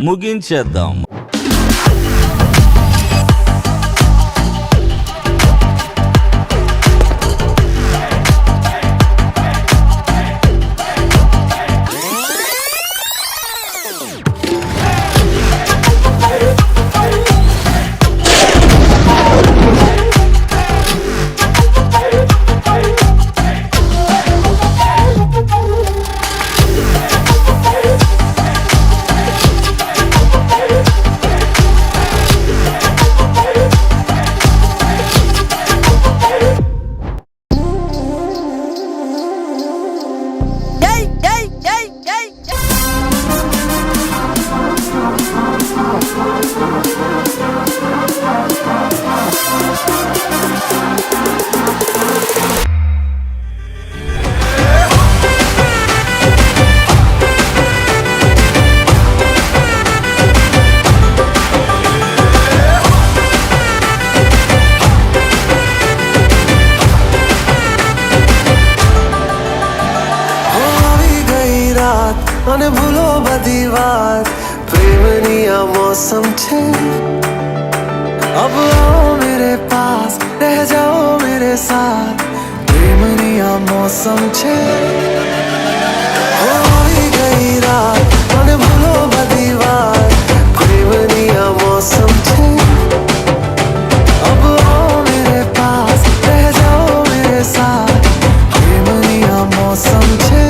ముగించేద్దాం. અને ભૂલો બધી વાત પ્રેમની આ मौसम છે अब आओ मेरे पास रह जाओ मेरे साथ प्रेमनी आ मौसम છે હોઈ ગઈ રાત અને ભૂલો બધી વાત પ્રેમની આ मौसम છે अब आओ मेरे पास रह जाओ मेरे साथ प्रेमनी आ मौसम છે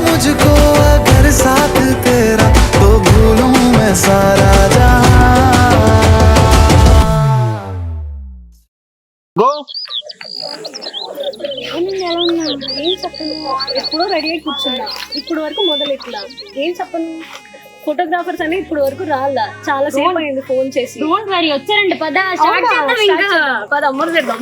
मुझको अगर साथ तेरा तो भूलूं मैं सारा ఎప్పుడో రెడీ అయి కూర్చున్నా ఇప్పుడు వరకు మొదలెట్లా ఏం చెప్పను. ఫోటోగ్రాఫర్స్ అని ఇప్పుడు వరకు రాలా, చాలా సేపు అయింది ఫోన్ చేసి. డోంట్ వరీ, వచ్చారండి. పద అమ్మరు చేద్దాం.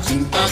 Jinta